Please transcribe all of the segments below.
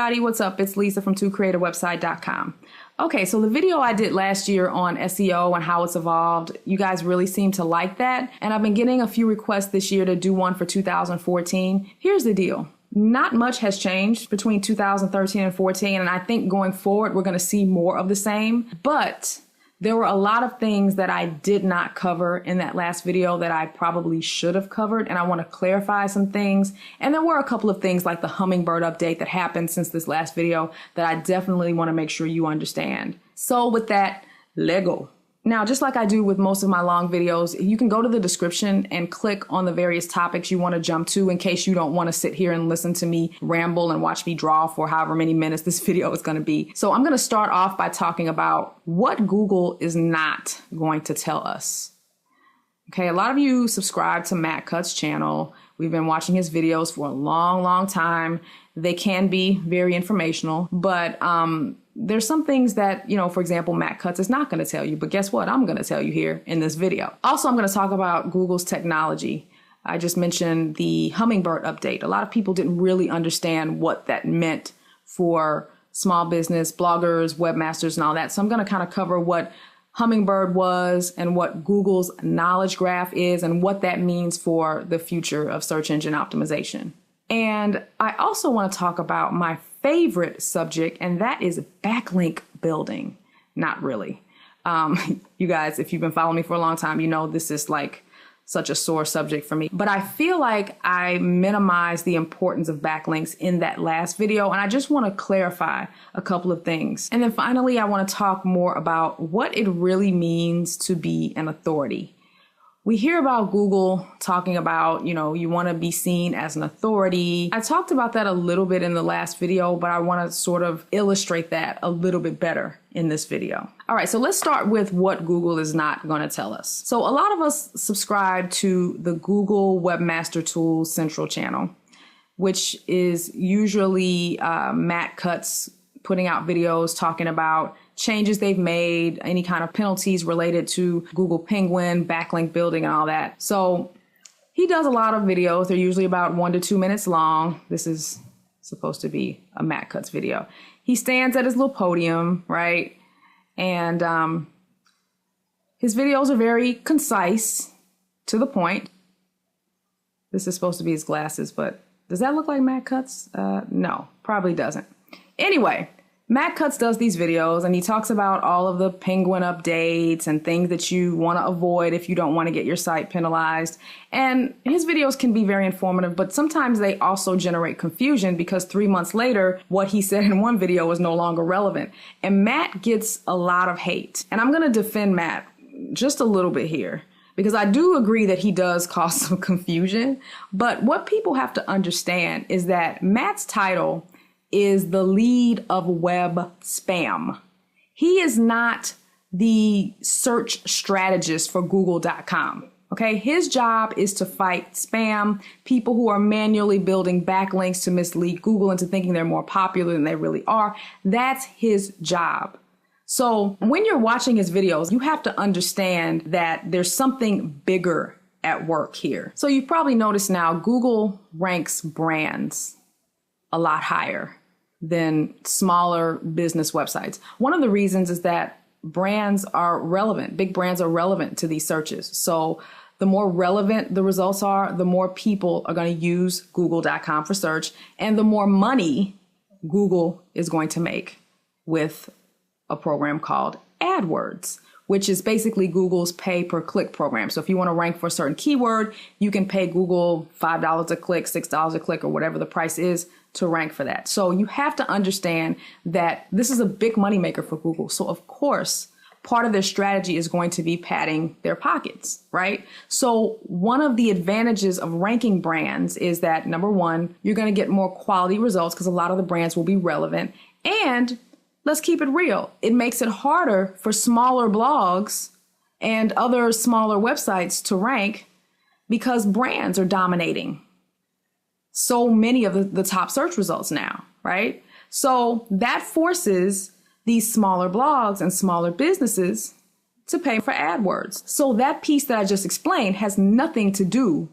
everybody, what's up? It's Lisa from twocreateawebsite.com. Okay, so the video I did last year on SEO and how it's evolved, you guys really seem to like that. And I've been getting a few requests this year to do one for 2014. Here's the deal. Not much has changed between 2013 and 14, and I think going forward, we're going to see more of the same. But there were a lot of things that I did not cover in that last video that I probably should have covered, and I want to clarify some things. And there were a couple of things like the hummingbird update that happened since this last video that I definitely want to make sure you understand. So with that, let's go. Now, just like I do with most of my long videos, you can go to the description and click on the various topics you want to jump to in case you don't want to sit here and listen to me ramble and watch me draw for however many minutes this video is going to be. So I'm going to start off by talking about what Google is not going to tell us. Okay, a lot of you subscribe to Matt Cutts' channel. We've been watching his videos for a long, long time. They can be very informational, but there's some things that, for example, Matt Cutts is not going to tell you, but guess what? I'm going to tell you here in this video. Also, I'm going to talk about Google's technology. I just mentioned the hummingbird update. A lot of people didn't really understand what that meant for small business, bloggers, webmasters, and all that. So I'm going to kind of cover what hummingbird was and what Google's knowledge graph is and what that means for the future of search engine optimization. And I also want to talk about my favorite subject, and that is backlink building. Not really. You guys, if you've been following me for a long time, you know this is like such a sore subject for me. But I feel like I minimized the importance of backlinks in that last video, and I just want to clarify a couple of things. And then finally, I want to talk more about what it really means to be an authority. We hear about Google talking about, you want to be seen as an authority. I talked about that a little bit in the last video, but I want to sort of illustrate that a little bit better in this video. All right, so let's start with what Google is not going to tell us. So a lot of us subscribe to the Google Webmaster Tools Central channel, which is usually Matt Cutts putting out videos talking about changes they've made, any kind of penalties related to Google Penguin, backlink building, and all that. So he does a lot of videos. They're usually about 1 to 2 minutes long. This is supposed to be a Matt Cutts video. He stands at his little podium, right? And his videos are very concise, to the point. This is supposed to be his glasses, but does that look like Matt Cutts? No, probably doesn't. Anyway, Matt Cutts does these videos and he talks about all of the Penguin updates and things that you want to avoid if you don't want to get your site penalized. And his videos can be very informative, but sometimes they also generate confusion because 3 months later, what he said in one video is no longer relevant. And Matt gets a lot of hate. And I'm going to defend Matt just a little bit here, because I do agree that he does cause some confusion. But what people have to understand is that Matt's title is the lead of web spam. He is not the search strategist for Google.com. Okay, his job is to fight spam, people who are manually building backlinks to mislead Google into thinking they're more popular than they really are. That's his job. So when you're watching his videos, you have to understand that there's something bigger at work here. So you've probably noticed now Google ranks brands a lot higher than smaller business websites. One of the reasons is that brands are relevant. Big brands are relevant to these searches. So the more relevant the results are, the more people are going to use Google.com for search, and the more money Google is going to make with a program called AdWords, which is basically Google's pay-per-click program. So if you want to rank for a certain keyword, you can pay Google $5 a click, $6 a click, or whatever the price is to rank for that. So you have to understand that this is a big moneymaker for Google. So of course, part of their strategy is going to be padding their pockets, right? So one of the advantages of ranking brands is that, number one, you're going to get more quality results because a lot of the brands will be relevant. And let's keep it real. It makes it harder for smaller blogs and other smaller websites to rank because brands are dominating so many of the top search results now, right? So that forces these smaller blogs and smaller businesses to pay for AdWords. So that piece that I just explained has nothing to do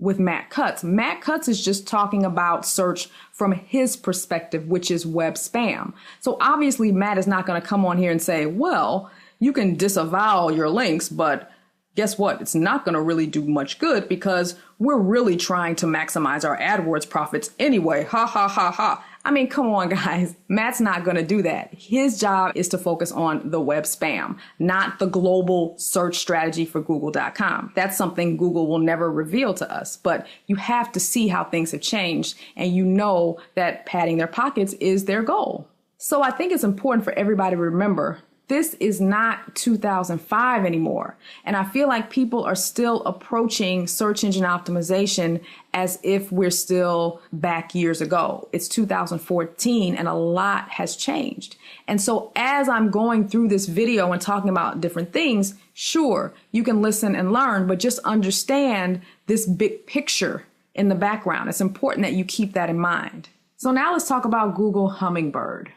with Matt Cutts. Matt Cutts is just talking about search from his perspective, which is web spam. So obviously Matt is not going to come on here and say, well, you can disavow your links, but guess what? It's not going to really do much good because we're really trying to maximize our AdWords profits anyway. Ha, ha, ha, ha. I mean, come on, guys. Matt's not going to do that. His job is to focus on the web spam, not the global search strategy for Google.com. That's something Google will never reveal to us, but you have to see how things have changed, and you know that padding their pockets is their goal. So I think it's important for everybody to remember this is not 2005 anymore. And I feel like people are still approaching search engine optimization as if we're still back years ago. It's 2014 and a lot has changed. And so as I'm going through this video and talking about different things, sure, you can listen and learn, but just understand this big picture in the background. It's important that you keep that in mind. So now let's talk about Google Hummingbird.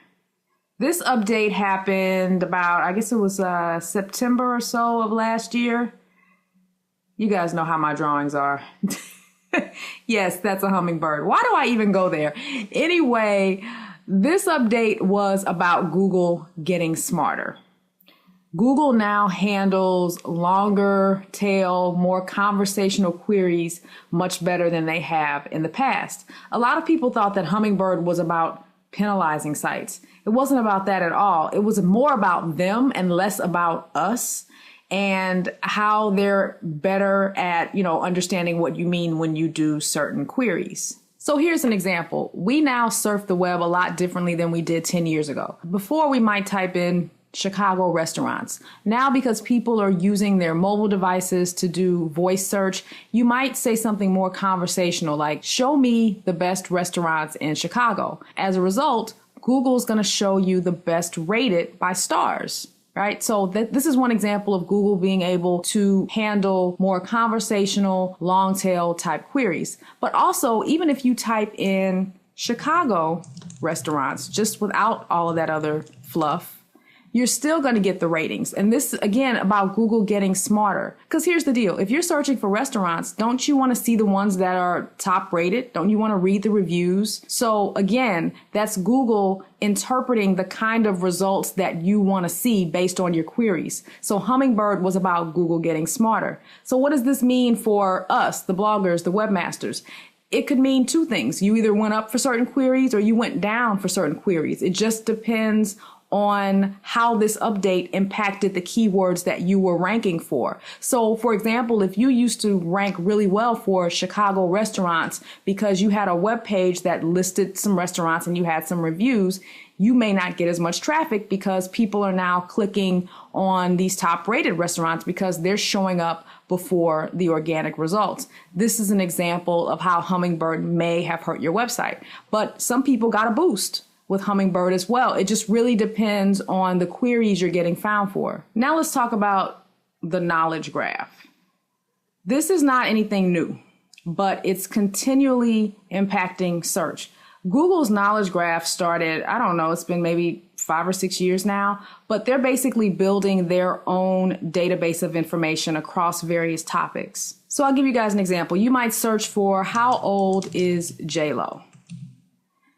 This update happened about, I guess it was September or so of last year. You guys know how my drawings are. Yes, that's a hummingbird. Why do I even go there? Anyway, this update was about Google getting smarter. Google now handles longer tail, more conversational queries much better than they have in the past. A lot of people thought that Hummingbird was about penalizing sites. It wasn't about that at all. It was more about them and less about us and how they're better at, understanding what you mean when you do certain queries. So here's an example. We now surf the web a lot differently than we did 10 years ago. Before, we might type in Chicago restaurants. Now, because people are using their mobile devices to do voice search, you might say something more conversational like, show me the best restaurants in Chicago. As a result, Google is going to show you the best rated by stars, right? So this is one example of Google being able to handle more conversational, long tail type queries. But also, even if you type in Chicago restaurants, just without all of that other fluff, you're still going to get the ratings. And this, again, about Google getting smarter. Because here's the deal. If you're searching for restaurants, don't you want to see the ones that are top rated? Don't you want to read the reviews? So again, that's Google interpreting the kind of results that you want to see based on your queries. So Hummingbird was about Google getting smarter. So what does this mean for us, the bloggers, the webmasters? It could mean two things. You either went up for certain queries or you went down for certain queries. It just depends on how this update impacted the keywords that you were ranking for. So, for example, if you used to rank really well for Chicago restaurants because you had a web page that listed some restaurants and you had some reviews, you may not get as much traffic because people are now clicking on these top rated restaurants because they're showing up before the organic results. This is an example of how Hummingbird may have hurt your website, but some people got a boost with Hummingbird as well. It just really depends on the queries you're getting found for. Now let's talk about the knowledge graph. This is not anything new, but it's continually impacting search. Google's knowledge graph started, I don't know, it's been maybe 5 or 6 years now, but they're basically building their own database of information across various topics. So I'll give you guys an example. You might search for how old is J-Lo?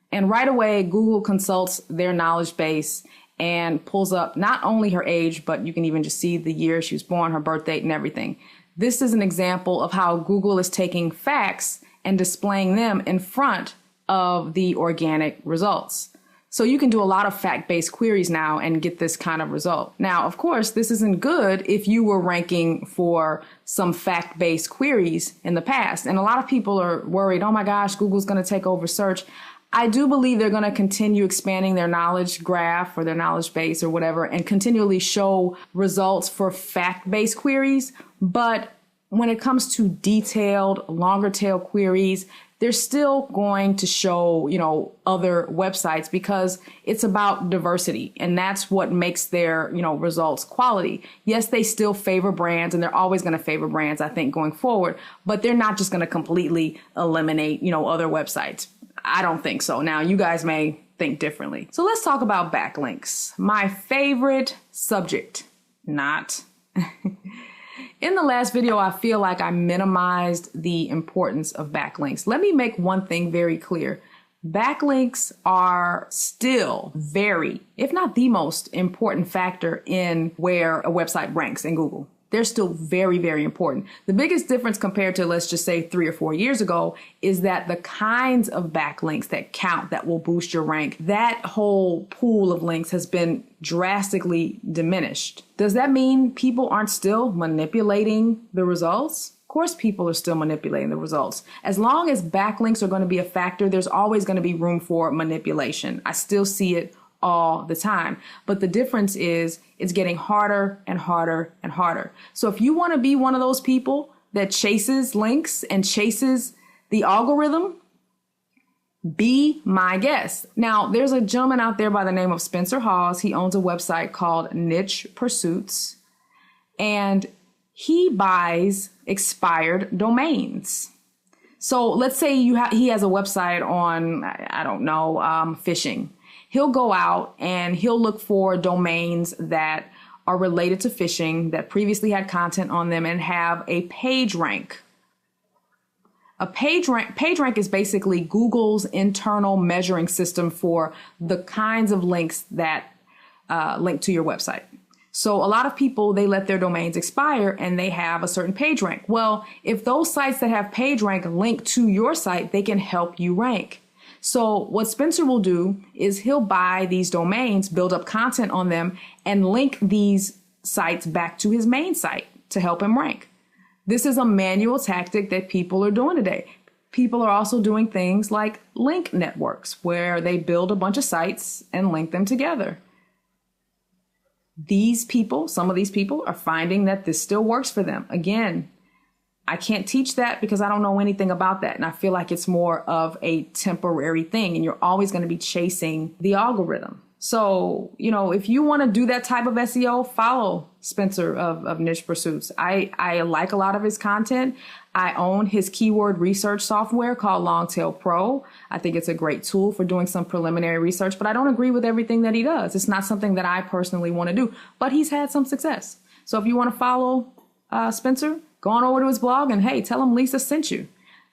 And right away, Google consults their knowledge base and pulls up not only her age, but you can even just see the year she was born, her birth date and everything. This is an example of how Google is taking facts and displaying them in front of the organic results. So you can do a lot of fact-based queries now and get this kind of result. Now, of course, this isn't good if you were ranking for some fact-based queries in the past. And a lot of people are worried, oh my gosh, Google's going to take over search. I do believe they're going to continue expanding their knowledge graph or their knowledge base or whatever and continually show results for fact-based queries. But when it comes to detailed, longer tail queries, they're still going to show, other websites because it's about diversity. And that's what makes their, results quality. Yes, they still favor brands and they're always going to favor brands, I think, going forward. But they're not just going to completely eliminate, other websites. I don't think so. Now, you guys may think differently. So let's talk about backlinks. My favorite subject, not. in the last video, I feel like I minimized the importance of backlinks. Let me make one thing very clear. Backlinks are still very, if not the most important factor in where a website ranks in Google. They're still very, very important. The biggest difference compared to, let's just say 3 or 4 years ago, is that the kinds of backlinks that count, that will boost your rank, that whole pool of links has been drastically diminished. Does that mean people aren't still manipulating the results? Of course, people are still manipulating the results. As long as backlinks are going to be a factor, there's always going to be room for manipulation. I still see it all the time. But the difference is it's getting harder and harder and harder. So if you want to be one of those people that chases links and chases the algorithm, be my guest. Now, there's a gentleman out there by the name of Spencer Hawes. He owns a website called Niche Pursuits, and he buys expired domains. So let's say he has a website on, I don't know, fishing. He'll go out and he'll look for domains that are related to fishing, that previously had content on them, and have a page rank. A page rank is basically Google's internal measuring system for the kinds of links that link to your website. So a lot of people, they let their domains expire and they have a certain page rank. Well, if those sites that have page rank link to your site, they can help you rank. So what Spencer will do is he'll buy these domains, build up content on them, and link these sites back to his main site to help him rank. This is a manual tactic that people are doing today. People are also doing things like link networks, where they build a bunch of sites and link them together. Some of these people are finding that this still works for them. Again, I can't teach that because I don't know anything about that. And I feel like it's more of a temporary thing, and you're always going to be chasing the algorithm. So, if you want to do that type of SEO, follow Spencer of Niche Pursuits. I like a lot of his content. I own his keyword research software called Longtail Pro. I think it's a great tool for doing some preliminary research, but I don't agree with everything that he does. It's not something that I personally want to do, but he's had some success. So if you want to follow Spencer, go on over to his blog and hey, tell him Lisa sent you.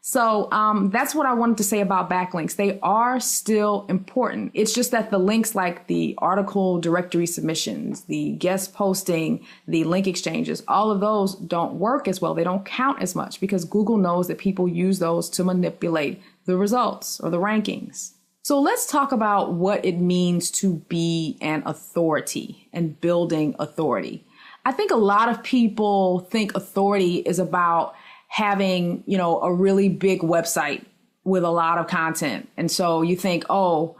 So that's what I wanted to say about backlinks. They are still important. It's just that the links like the article directory submissions, the guest posting, the link exchanges, all of those don't work as well. They don't count as much because Google knows that people use those to manipulate the results or the rankings. So let's talk about what it means to be an authority and building authority. I think a lot of people think authority is about having, a really big website with a lot of content. And so you think, oh,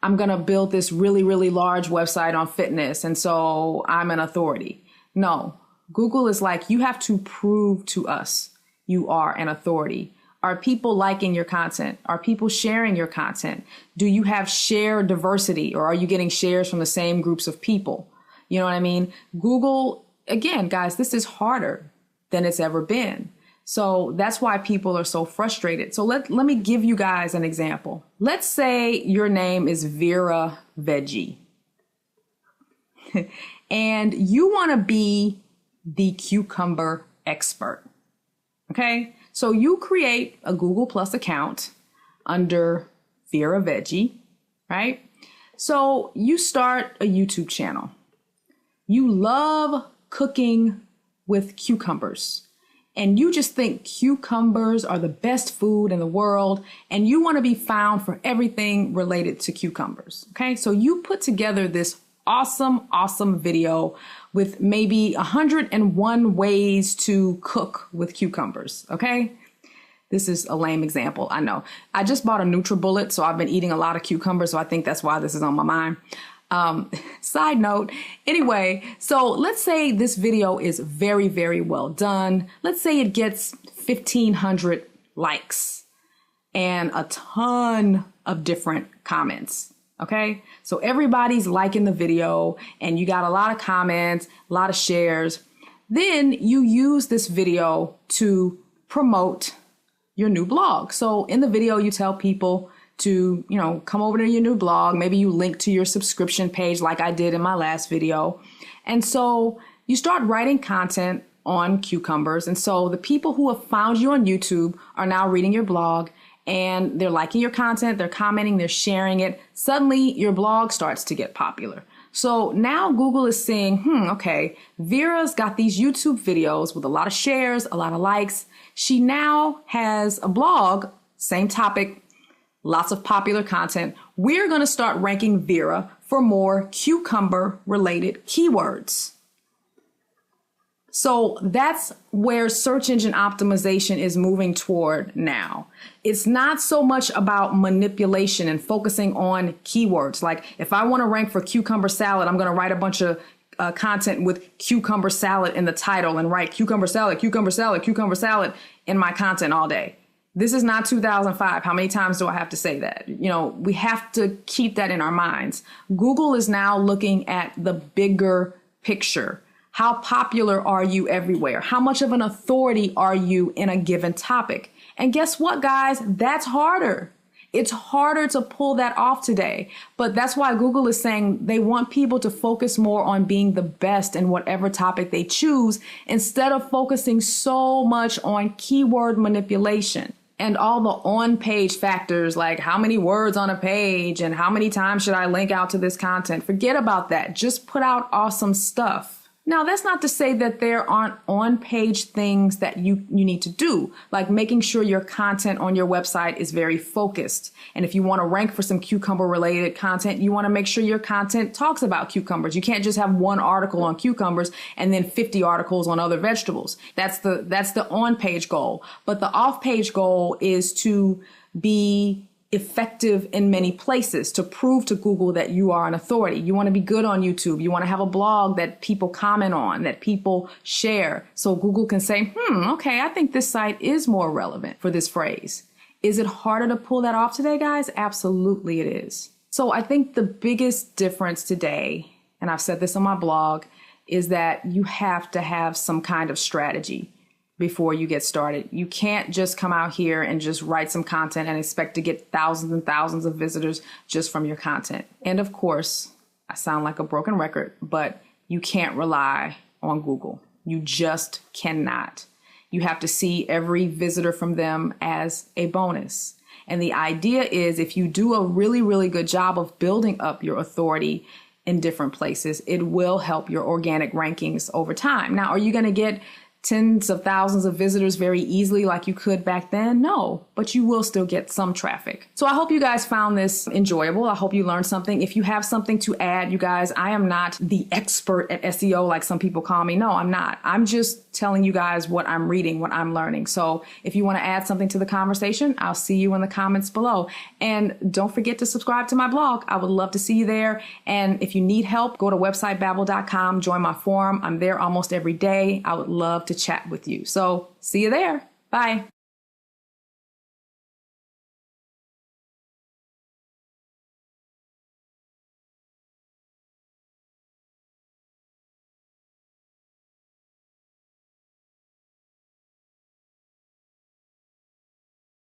I'm going to build this really, really large website on fitness, and so I'm an authority. No, Google is like, you have to prove to us you are an authority. Are people liking your content? Are people sharing your content? Do you have share diversity, or are you getting shares from the same groups of people? You know what I mean? Google, again, guys, this is harder than it's ever been. So that's why people are so frustrated. So let me give you guys an example. Let's say your name is Vera Veggie and you want to be the cucumber expert. Okay. So you create a Google Plus account under Vera Veggie, right? So you start a YouTube channel. You love cooking with cucumbers. And you just think cucumbers are the best food in the world, and you want to be found for everything related to cucumbers. Okay, so you put together this awesome video with maybe 101 ways to cook with cucumbers. Okay, this is a lame example, I know. I just bought a NutriBullet, so I've been eating a lot of cucumbers, so I think that's why this is on my mind. Side note. Anyway, so let's say this video is very, very well done. Let's say it gets 1,500 likes and a ton of different comments. Okay. So everybody's liking the video and you got a lot of comments, a lot of shares. Then you use this video to promote your new blog. So in the video, you tell people to, come over to your new blog. Maybe you link to your subscription page like I did in my last video. And so you start writing content on cucumbers. And so the people who have found you on YouTube are now reading your blog and they're liking your content, they're commenting, they're sharing it. Suddenly your blog starts to get popular. So now Google is saying, okay, Vera's got these YouTube videos with a lot of shares, a lot of likes. She now has a blog, same topic, lots of popular content. We're going to start ranking Vera for more cucumber related keywords. So that's where search engine optimization is moving toward now. It's not so much about manipulation and focusing on keywords. Like if I want to rank for cucumber salad, I'm going to write a bunch of content with cucumber salad in the title and write cucumber salad, cucumber salad, cucumber salad in my content all day. This is not 2005. How many times do I have to say that? You know, we have to keep that in our minds. Google is now looking at the bigger picture. How popular are you everywhere? How much of an authority are you in a given topic? And guess what, guys? That's harder. It's harder to pull that off today. But that's why Google is saying they want people to focus more on being the best in whatever topic they choose instead of focusing so much on keyword manipulation and all the on-page factors like how many words on a page and how many times should I link out to this content. Forget about that. Just put out awesome stuff. Now, that's not to say that there aren't on-page things that you need to do, like making sure your content on your website is very focused. And if you want to rank for some cucumber-related content, you want to make sure your content talks about cucumbers. You can't just have one article on cucumbers and then 50 articles on other vegetables. That's the on-page goal. But the off-page goal is to be effective in many places, to prove to Google that you are an authority. You want to be good on YouTube. You want to have a blog that people comment on, that people share. So Google can say, okay, I think this site is more relevant for this phrase. Is it harder to pull that off today, guys? Absolutely it is. So I think the biggest difference today, and I've said this on my blog, is that you have to have some kind of strategy before you get started. You can't just come out here and just write some content and expect to get thousands and thousands of visitors just from your content. And of course, I sound like a broken record, but you can't rely on Google. You just cannot. You have to see every visitor from them as a bonus. And the idea is if you do a really, really good job of building up your authority in different places, it will help your organic rankings over time. Now, are you going to get tens of thousands of visitors very easily like you could back then? No, but you will still get some traffic. So I hope you guys found this enjoyable. I hope you learned something. If you have something to add, you guys, I am not the expert at SEO like some people call me. No, I'm not. I'm just telling you guys what I'm reading, what I'm learning. So if you want to add something to the conversation, I'll see you in the comments below. And don't forget to subscribe to my blog. I would love to see you there. And if you need help, go to websitebabble.com, join my forum. I'm there almost every day. I would love to chat with you. So see you there. Bye.